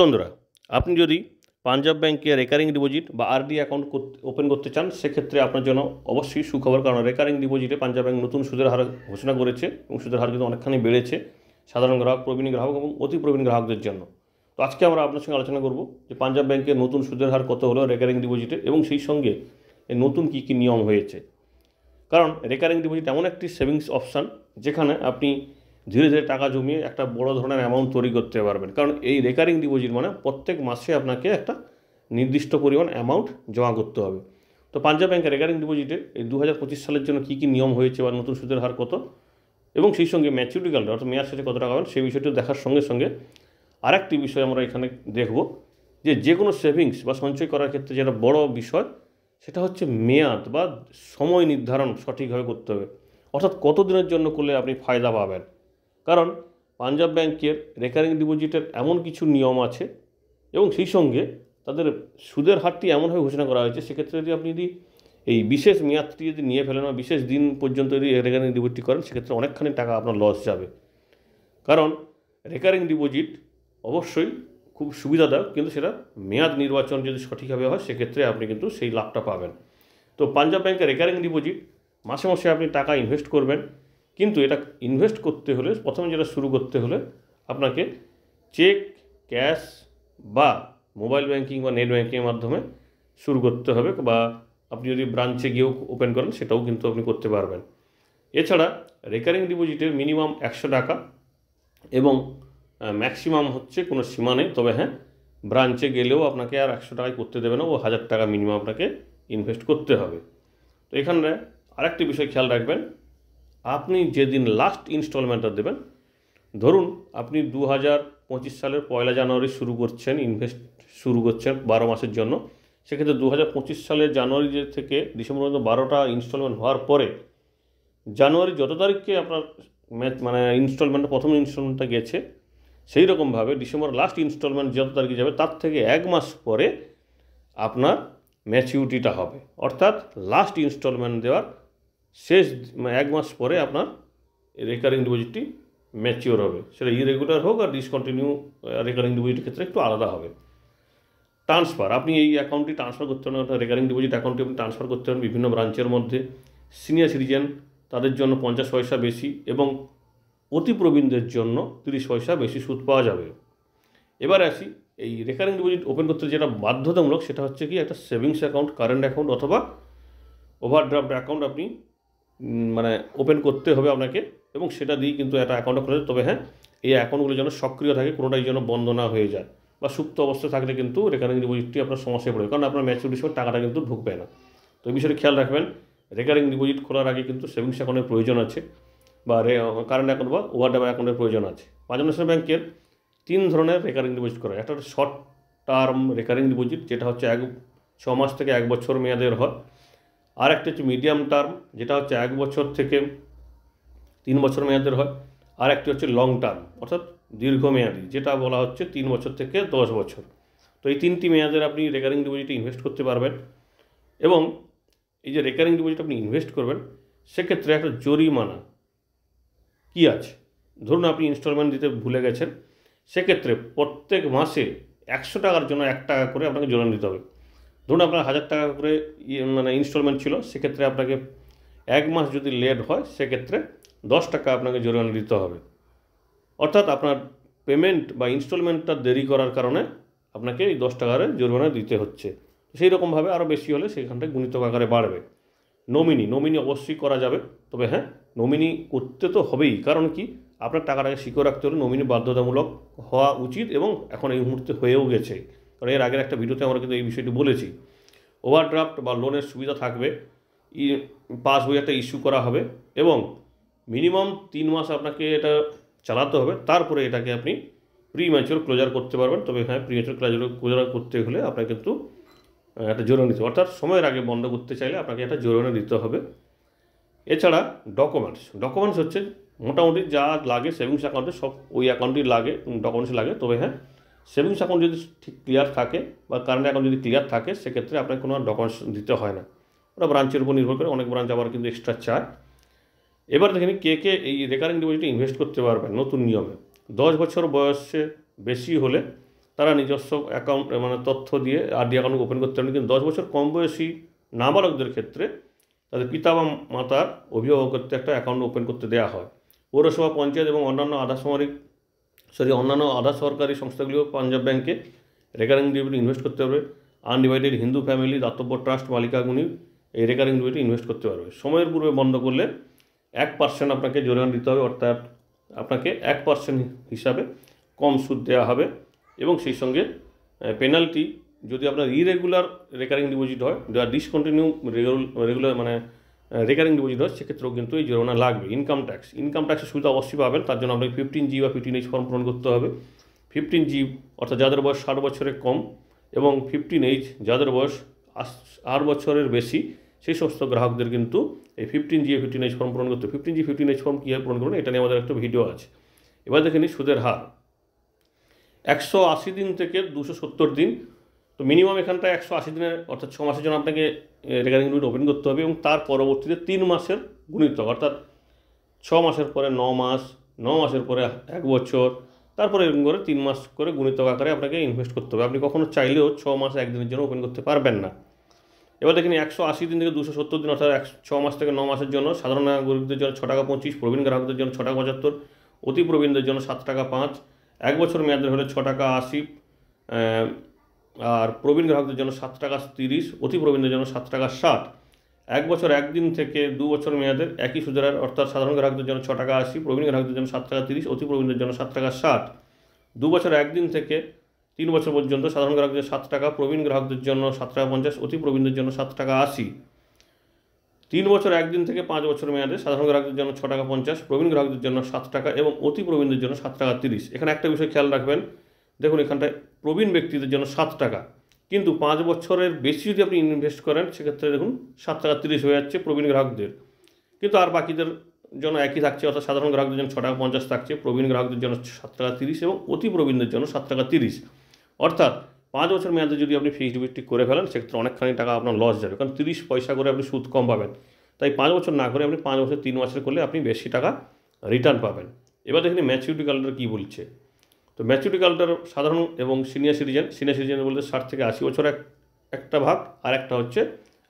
বন্ধুরা, আপনি যদি পাঞ্জাব ব্যাংকে রেকারিং ডিপোজিট বা আরডি অ্যাকাউন্ট ওপেন করতে চান, সেক্ষেত্রে আপনার জন্য অবশ্যই সুখবর। কারণ রেকারিং ডিপোজিটে পাঞ্জাব ব্যাংক নতুন সুদের হার ঘোষণা করেছে এবং সুদের হার কিন্তু অনেকখানি বেড়েছে সাধারণ গ্রাহক, প্রবীণ গ্রাহক এবং অতি প্রবীণ গ্রাহকদের জন্য। তো আজকে আমরা আপনার সঙ্গে আলোচনা করব যে পাঞ্জাব ব্যাংকের নতুন সুদের হার কত হলো রেকারিং ডিপোজিটে, এবং সেই সঙ্গে নতুন কী কী নিয়ম হয়েছে। কারণ রেকারিং ডিপোজিট এমন একটি সেভিংস অপশান যেখানে আপনি ধীরে ধীরে টাকা জমিয়ে একটা বড় ধরনের অ্যামাউন্ট তৈরি করতে পারবেন। কারণ এই রেকারিং ডিপোজিট মানে প্রত্যেক মাসে আপনাকে একটা নির্দিষ্ট পরিমাণ অ্যামাউন্ট জমা করতে হবে। তো পাঞ্জাব ব্যাংকের রেকারিং ডিপোজিটে এই 2025 সালের জন্য কী কী নিয়ম হয়েছে বা নতুন সুদের হার কত, এবং সেই সঙ্গে ম্যাচুরিটি কাল অর্থাৎ মেয়াদ শেষে কত টাকা পাবেন, সেই বিষয়টি দেখার সঙ্গে সঙ্গে আরেকটি বিষয় আমরা এখানে দেখব যে কোনো সেভিংস বা সঞ্চয় করার ক্ষেত্রে যেটা বড় বিষয়, সেটা হচ্ছে মেয়াদ বা সময় নির্ধারণ সঠিকভাবে করতে হবে। অর্থাৎ কত দিনের জন্য করলে আপনি ফায়দা পাবেন। কারণ পাঞ্জাব ব্যাংকের রেকারিং ডিপোজিটের এমন কিছু নিয়ম আছে এবং সেই সঙ্গে তাদের সুদের হারটি এমনভাবে ঘোষণা করা হয়েছে, সেক্ষেত্রে আপনি যদি এই বিশেষ মেয়াদটি যদি নিয়ে ফেলেন বা বিশেষ দিন পর্যন্ত যদি রেকারিং ডিপোজিটটি করেন, সেক্ষেত্রে অনেকখানি টাকা আপনার লস যাবে। কারণ রেকারিং ডিপোজিট অবশ্যই খুব সুবিধাদায়ক, কিন্তু সেটা মেয়াদ নির্বাচন যদি সঠিকভাবে হয়, সেক্ষেত্রে আপনি কিন্তু সেই লাভটা পাবেন। তো পাঞ্জাব ব্যাংকের রেকারিং ডিপোজিট মাসে মাসে আপনি টাকা ইনভেস্ট করবেন, কিন্তু এটা ইনভেস্ট করতে হলে প্রথমে যেটা শুরু করতে হলে আপনাকে চেক, ক্যাশ বা মোবাইল ব্যাংকিং বা নেট ব্যাংকিংয়ের মাধ্যমে শুরু করতে হবে, বা আপনি যদি ব্রাঞ্চে গিয়েও ওপেন করেন সেটাও কিন্তু আপনি করতে পারবেন। এছাড়া রেকারিং ডিপোজিটের মিনিমাম 100 টাকা এবং ম্যাক্সিমাম হচ্ছে কোনো সীমা নেই। তবে হ্যাঁ, ব্রাঞ্চে গেলেও আপনাকে আর 100 টাকায় করতে দেবে না, ও 1000 টাকা মিনিমাম আপনাকে ইনভেস্ট করতে হবে। তো এখানে আরেকটি বিষয় খেয়াল রাখবেন, আপনি যেদিন লাস্ট ইনস্টলমেন্টটা দেবেন, ধরুন আপনি 2025 সালের 1 জানুয়ারি ইনভেস্ট শুরু করছেন 12 মাসের জন্য, সেক্ষেত্রে 2025 সালের জানুয়ারি থেকে ডিসেম্বর পর্যন্ত 12টা ইনস্টলমেন্ট হওয়ার পরে জানুয়ারি যত তারিখে আপনার প্রথম ইনস্টলমেন্টটা গেছে, সেই রকমভাবে ডিসেম্বর লাস্ট ইনস্টলমেন্ট যত তারিখে যাবে তার থেকে 1 মাস পরে আপনার ম্যাচিউরিটিটা হবে। অর্থাৎ লাস্ট ইনস্টলমেন্ট দেওয়ার শেষ 1 মাস পরে আপনার রেকারিং ডিপোজিটটি ম্যাচিওর হবে। সেটা ইরেগুলার হোক আর ডিসকন্টিনিউ রেকারিং ডিপোজিটের ক্ষেত্রে একটু আলাদা হবে। ট্রান্সফার, আপনি এই অ্যাকাউন্টটি ট্রান্সফার করতে পারেন, অর্থাৎ রেকারিং ডিপোজিট অ্যাকাউন্টটি আপনি ট্রান্সফার করতে পারেন বিভিন্ন ব্রাঞ্চের মধ্যে। সিনিয়র সিটিজেন তাদের জন্য 50 পয়সা বেশি এবং অতি প্রবীণদের জন্য 30 পয়সা বেশি সুদ পাওয়া যাবে। এবার আসি, এই রেকারিং ডিপোজিট ওপেন করতে যেটা বাধ্যতামূলক, সেটা হচ্ছে কি একটা সেভিংস অ্যাকাউন্ট, কারেন্ট অ্যাকাউন্ট অথবা ওভারড্রাফট অ্যাকাউন্ট আপনি ওপেন করতে হবে আপনাকে, এবং সেটা দিয়ে কিন্তু একটা অ্যাকাউন্টটা খুলে। তবে হ্যাঁ, এই অ্যাকাউন্টগুলো যেন সক্রিয় থাকে, কোনোটাই যেন বন্ধ না হয়ে যায়, বা সুপ্ত অবস্থায় থাকলে কিন্তু রেকারিং ডিপোজিটটি আপনার সমস্যায় পড়বে, কারণ আপনার ম্যাচুরিটির সময় টাকাটা কিন্তু ঢুকবে না। তো এই বিষয়টি খেয়াল রাখবেন। রেকারিং ডিপোজিট খোলার আগে কিন্তু সেভিংস অ্যাকাউন্টের প্রয়োজন আছে, বা কারেন্ট অ্যাকাউন্ট বা ওভারড্রাফট অ্যাকাউন্টের প্রয়োজন আছে। পাঞ্জাব ন্যাশনাল ব্যাংকের 3 ধরনের রেকারিং ডিপোজিট করা। একটা হচ্ছে শর্ট টার্ম রেকারিং ডিপোজিট, যেটা হচ্ছে 6 মাস থেকে 1 বছর মেয়াদের হয়। আর একটা হচ্ছে মিডিয়াম টার্ম, যেটা হচ্ছে 1 বছর থেকে 3 বছর মেয়াদের হয়। আর একটি হচ্ছে লং টার্ম অর্থাৎ দীর্ঘমেয়াদী, যেটা বলা হচ্ছে 3 বছর থেকে 10 বছর। তো এই 3টি মেয়াদের আপনি রেকারিং ডিপোজিটে ইনভেস্ট করতে পারবেন। এবং এই যে রেকারিং ডিপোজিট আপনি ইনভেস্ট করবেন, সেক্ষেত্রে একটা জরিমানা কী আছে। ধরুন আপনি ইনস্টলমেন্ট দিতে ভুলে গেছেন, সেক্ষেত্রে প্রত্যেক মাসে 100 টাকার জন্য 1 টাকা করে আপনাকে জরিমানা দিতে হবে। ধরুন আপনার 1000 টাকা করে ইনস্টলমেন্ট ছিল, সেক্ষেত্রে আপনাকে 1 মাস যদি লেট হয়, সেক্ষেত্রে 10 টাকা আপনাকে জরিমানা দিতে হবে। অর্থাৎ আপনার পেমেন্ট বা ইনস্টলমেন্টটা দেরি করার কারণে আপনাকে এই 10 টাকার জরিমানা দিতে হচ্ছে। সেই রকমভাবে আরও বেশি হলে সেখানটা গুণিতক আকারে বাড়বে। নমিনি অবশ্যই করা যাবে, তবে হ্যাঁ, নমিনি করতে তো হবেই। কারণ কি, আপনার টাকাটাকে সিকিউর রাখতে হলে নমিনি বাধ্যতামূলক হওয়া উচিত, এবং এখন এই মুহূর্তে হয়েও গেছে। কারণ এর আগের একটা ভিডিওতে আমরা কিন্তু এই বিষয়টি বলেছি। ওভারড্রাফট বা লোনের সুবিধা থাকবে, পাসবই একটা ইস্যু করা হবে, এবং মিনিমাম 3 মাস আপনাকে এটা চালাতে হবে, তারপরে এটাকে আপনি প্রি ম্যাচিওর ক্লোজার করতে পারবেন। তবে হ্যাঁ, প্রি ম্যাচিওর ক্লোজার করতে হলে আপনাকে কিন্তু একটা জরিমানা দিতে হবে, অর্থাৎ সময়ের আগে বন্ধ করতে চাইলে আপনাকে একটা জরিমানা দিতে হবে। এছাড়া ডকুমেন্টস হচ্ছে মোটামুটি যা লাগে সেভিংস অ্যাকাউন্টে, সব ওই অ্যাকাউন্টই লাগে, ডকুমেন্টস লাগে। তবে হ্যাঁ, সেভিংস অ্যাকাউন্ট যদি ঠিক ক্লিয়ার থাকে বা কারেন্ট অ্যাকাউন্ট যদি ক্লিয়ার থাকে, সেক্ষেত্রে আপনাকে কোনো ডকুমেন্টস দিতে হয় না। ওটা ব্রাঞ্চের উপর নির্ভর করে, অনেক ব্রাঞ্চ আবার কিন্তু এক্সট্রা চায়। এবার দেখেন কে এই রেকারিং ডিপোজিটে ইনভেস্ট করতে পারবেন নতুন নিয়মে। 10 বছর বয়সে বেশি হলে তারা নিজস্ব অ্যাকাউন্ট মানে তথ্য দিয়ে আরডি অ্যাকাউন্ট ওপেন করতে পারেন। কিন্তু 10 বছর কম বয়সী নাবালকদের ক্ষেত্রে তাদের পিতা বা মাতার অভিভাবকত্বে একটা অ্যাকাউন্ট ওপেন করতে দেওয়া হয়। পৌরসভা, পঞ্চায়েত এবং অন্যান্য অন্যান্য আধা সরকারি সংস্থাগুলিও পাঞ্জাব ব্যাংকে রেকারিং ডিপোজিট ইনভেস্ট করতে পারবে। আনডিভাইডেড হিন্দু ফ্যামিলি দাতব্য ট্রাস্ট মালিকাগুনি এই রেকারিং ডিপোজিটে ইনভেস্ট করতে পারবে। সময়ের পূর্বে বন্ধ করলে 1% আপনাকে জরিমানা দিতে হবে, অর্থাৎ আপনাকে 1% হিসাবে কম সুদ দেওয়া হবে। এবং সেই সঙ্গে পেনাল্টি যদি আপনার ইরেগুলার রেকারিং ডিপোজিট হয়, যা ডিসকন্টিনিউ রেগুলার মানে রেকারিং ডিপোজিট হয়, সেক্ষেত্রেও কিন্তু এই জরিমানা লাগবে। ইনকাম ট্যাক্সের সুবিধা অবশ্যই পাবেন। তার জন্য আপনাকে 15G বা 15H ফর্ম পূরণ করতে হবে। 15G অর্থাৎ যাদের বয়স 60 বছরের কম এবং 15H যাদের বয়স 8 বছরের বেশি, সেই সমস্ত গ্রাহকদের কিন্তু এই 15G 15H ফর্ম পূরণ করতে হবে। 15G 15H ফর্ম কীভাবে পূরণ করবেন এটা নিয়ে আমাদের একটা ভিডিও আছে। এবার দেখে নিই সুদের হার। 180 দিন থেকে 270 দিন, তো মিনিমাম এখানটায় 180 দিনের অর্থাৎ 6 মাসের জন্য আপনাকে রেকারিং ডিপোজিট ওপেন করতে হবে এবং তার পরবর্তীতে 3 মাসের গুণিতক, অর্থাৎ 6 মাসের পরে 9 মাস, 9 মাসের পরে 1 বছর, তারপরে এরকম করে 3 মাস করে গুণিতক আকারে আপনাকে ইনভেস্ট করতে হবে। আপনি কখনো চাইলেও 6 মাস 1 দিনের জন্য ওপেন করতে পারবেন না। এবার দেখেন 180 দিন থেকে 270 দিন অর্থাৎ 6 মাস থেকে 9 মাসের জন্য সাধারণ নাগরিকদের জন্য 6 টাকা 25, প্রবীণ গ্রাহকদের জন্য 6 টাকা 75, অতি প্রবীণদের জন্য 7 টাকা 5, 1 বছর মেয়াদের হলে 6 টাকা 80, আর প্রবীণ গ্রাহকদের জন্য 7 টাকা 30, অতি প্রবীণদের জন্য 7 টাকা 60। 1 বছর 1 দিন থেকে 2 বছর মেয়াদের একই সুদের হার, অর্থাৎ সাধারণ গ্রাহকদের জন্য 6 টাকা 80, প্রবীণ গ্রাহকদের জন্য 7 টাকা 30, অতি প্রবীণদের জন্য 7 টাকা 60। 2 বছর 1 দিন থেকে 3 বছর পর্যন্ত সাধারণ গ্রাহকদের 7 টাকা, প্রবীণ গ্রাহকদের জন্য 7 টাকা 50, অতি প্রবীণদের জন্য 7 টাকা 80। 3 বছর 1 দিন থেকে 5 বছর মেয়াদে সাধারণ গ্রাহকদের জন্য 6 টাকা 50, প্রবীণ গ্রাহকদের জন্য 7 টাকা এবং অতি প্রবীণদের জন্য 7 টাকা 30। এখানে একটা বিষয় খেয়াল রাখবেন, দেখুন এখানটায় প্রবীণ ব্যক্তিদের জন্য 7 টাকা, কিন্তু 5 বছরের বেশি যদি আপনি ইনভেস্ট করেন সেক্ষেত্রে দেখুন 7 টাকা 30 হয়ে যাচ্ছে প্রবীণ গ্রাহকদের, কিন্তু আর বাকিদের জন্য একই থাকছে, অর্থাৎ সাধারণ গ্রাহকদের জন্য 6 টাকা 50 থাকছে, প্রবীণ গ্রাহকদের জন্য 7 টাকা 30 এবং অতি প্রবীণদের জন্য 7 টাকা 30। অর্থাৎ 5 বছর মেয়াদে যদি আপনি ফিক্সড ডিপোজিট করে ফেলেন সেক্ষেত্রে অনেকখানি টাকা আপনার লস যাবে, কারণ 30 পয়সা করে আপনি সুদ কম পাবেন। তাই 5 বছর না করে আপনি 5 বছর 3 মাসের করলে আপনি বেশি টাকা রিটার্ন পাবেন। এবার দেখুন ম্যাচুরিটি ক্যালেন্ডার কী বলছে। তো ম্যাচুরিটি ক্যালেন্ডার সাধারণ এবং সিনিয়র সিটিজেন বলতে 60 থেকে 80 বছর একটা ভাগ, আর একটা হচ্ছে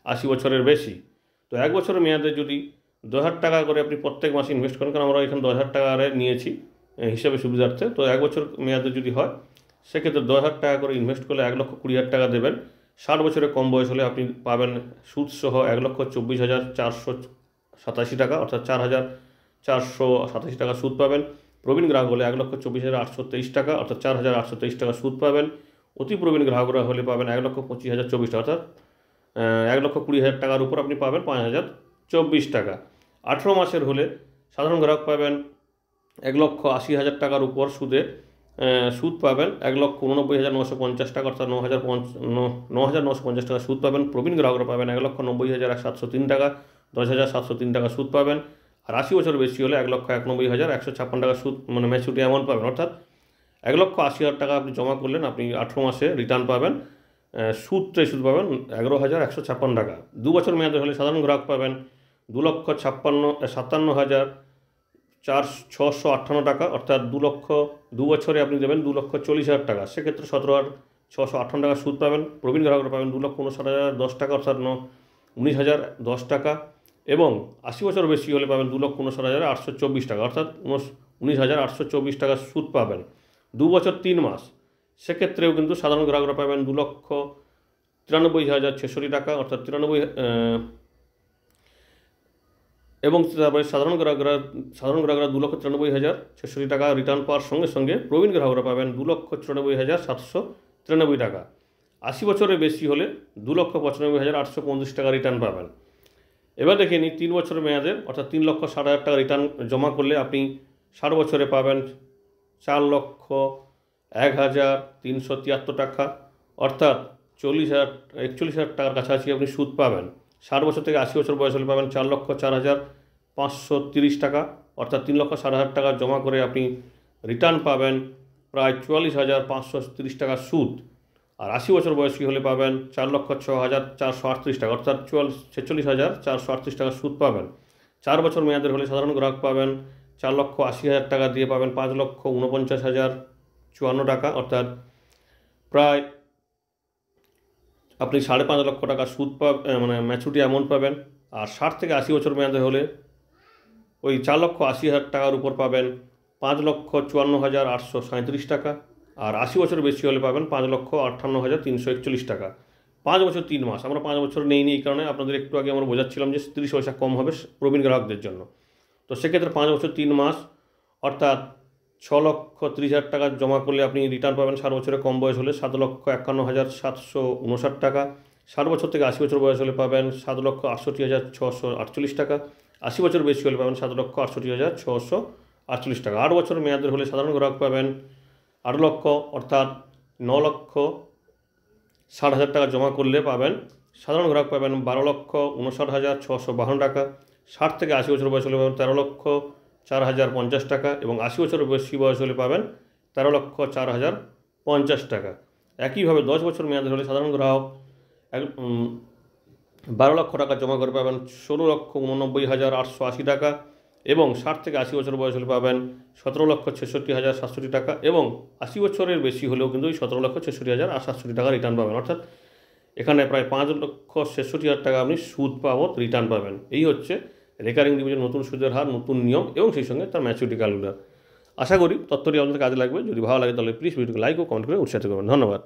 80 বছরের বেশি। তো 1 বছরের মেয়াদে যদি 10,000 টাকা করে আপনি প্রত্যেক মাসে ইনভেস্ট করেন, কারণ আমরা এখানে 10,000 টাকা নিয়েছি হিসাবে সুবিধার্থে, তো 1 বছর মেয়াদে যদি হয় সেক্ষেত্রে 10,000 টাকা করে ইনভেস্ট করলে 1,20,000 টাকা দেবেন। 60 বছরের কম বয়স হলে আপনি পাবেন সুদসহ 1,24,487 টাকা, অর্থাৎ 4,487 টাকা সুদ পাবেন। প্রবীণ গ্রাহক হলে 1,24,823 টাকা, অর্থাৎ 4,823 টাকা সুদ পাবেন। অতি প্রবীণ গ্রাহকরা হলে পাবেন 1,25,024 টাকা, অর্থাৎ 1,20,000 টাকার উপর আপনি পাবেন 5,024 টাকা। 18 মাসের হলে সাধারণ গ্রাহক পাবেন 1,80,000 টাকার উপর সুদ পাবেন 1,89,950 টাকা, অর্থাৎ 9,950 টাকা সুদ পাবেন। প্রবীণ গ্রাহকরা পাবেন 1,90,703 টাকা, 10,703 টাকা সুদ পাবেন। আর 80 বছর বেশি হলে 1,91,156 টাকা সুদ মানে ম্যাচুরিটি অ্যামাউন্ট পাবেন, অর্থাৎ 1,80,000 টাকা আপনি জমা করলেন, আপনি 18 মাসে রিটার্ন পাবেন, সুদ পাবেন 11,156 টাকা। 2 বছর মেয়াদের হলে সাধারণ গ্রাহক পাবেন 2,57,658 টাকা, অর্থাৎ 2 বছরে আপনি দেবেন 2,40,000 টাকা, সেক্ষেত্রে 17,658 টাকা সুদ পাবেন। প্রবীণ গ্রাহকরা পাবেন 2,59,010 টাকা, অর্থাৎ 19,010 টাকা এবং 80 বছর বেশি হলে পাবেন 2,59,824 টাকা, অর্থাৎ 19,824 টাকা সুদ পাবেন। 2 বছর 3 মাস সেক্ষেত্রেও কিন্তু সাধারণ গ্রাহকরা পাবেন 2,93,063 টাকা, অর্থাৎ 93 এবং তারপরে সাধারণ গ্রাহকরা 2,93,063 টাকা রিটার্ন পাওয়ার সঙ্গে সঙ্গে প্রবীণ গ্রাহকরা পাবেন 2,94,793 টাকা। 80 বছরের বেশি হলে 2,95,825 টাকা রিটার্ন পাবেন। এবার দেখে নিই 3 বছরের মেয়াদের, অর্থাৎ 3,60,000 টাকা রিটার্ন জমা করলে আপনি 60 বছরে পাবেন 4,01,373 টাকা, অর্থাৎ 41,000 টাকার কাছাকাছি আপনি সুদ পাবেন। 60 বছর থেকে 80 বছর বয়স হলে পাবেন 4,04,530 টাকা, অর্থাৎ 3,60,000 টাকা জমা করে আপনি রিটার্ন পাবেন প্রায় 44,530 টাকা সুদ। আর 80 বছর বয়সী হলে পাবেন 4,06,438 টাকা, অর্থাৎ 46,438 টাকা সুদ পাবেন। 4 বছর মেয়াদের হলে সাধারণ গ্রাহক পাবেন 4,80,000 টাকা দিয়ে পাবেন 5,49,054 টাকা, অর্থাৎ প্রায় আপনি 5.5 লক্ষ টাকা সুদ মানে ম্যাচুরিটি অ্যামাউন্ট পাবেন। আর 60 থেকে 80 বছর মেয়াদে হলে ওই 4,80,000 টাকার উপর পাবেন 5,54,837 টাকা। আর 80 বছর বেশি হলে পাবেন 5,58,341 টাকা। 5 বছর 3 মাস। আমরা 5 বছর নেইনি, এই কারণে আপনাদের একটু আগে আমরা বোঝাচ্ছিলাম যে 30 পয়সা কম হবে প্রবীণ গ্রাহকদের জন্য। তো সেক্ষেত্রে 5 বছর 3 মাস অর্থাৎ 6,30,000 টাকা জমা করলে আপনি রিটার্ন পাবেন 60 বছরে কম বয়স হলে 7,51,759 টাকা। 60 বছর থেকে 80 বছর বয়স হলে পাবেন 7,68,648 টাকা। 80 বছর বেশি হলে পাবেন 7,68,648 টাকা। 8 বছর মেয়াদের হলে সাধারণ গ্রাহক পাবেন 8 লক্ষ অর্থাৎ 9,60,000 টাকা জমা করলে পাবেন সাধারণ গ্রাহক পাবেন 12,59,652 টাকা। 60 থেকে 80 বছর বয়স হলে পাবেন 13,04,050 টাকা এবং 80 বছরের বেশি বয়স হলে পাবেন 13,04,050 টাকা। একইভাবে 10 বছর মেয়াদের হলে সাধারণ গ্রাহক 12 লক্ষ টাকা জমা করে পাবেন 16,89,880 টাকা এবং 60 থেকে 80 বছর বয়স হলে পাবেন 17,66,760 টাকা এবং 80 বছরের বেশি হলেও কিন্তু ওই 17,66,860 টাকা রিটার্ন পাবেন। অর্থাৎ এখানে প্রায় 5,66,000 টাকা আপনি সুদ বাবদ রিটার্ন পাবেন। এই হচ্ছে রেকারিং ডিপোজিটের নতুন সুদের হার, নতুন নিয়ম এবং সেই সঙ্গে তার ম্যাচুরিটি ক্যালকুলেটর। আশা করি তথ্যটি আপনাদের কাজে লাগবে। যদি ভালো লাগে তাহলে প্লিজ ভিডিওকে লাইক ও কমেন্ট করে উৎসাহিত করবেন। ধন্যবাদ।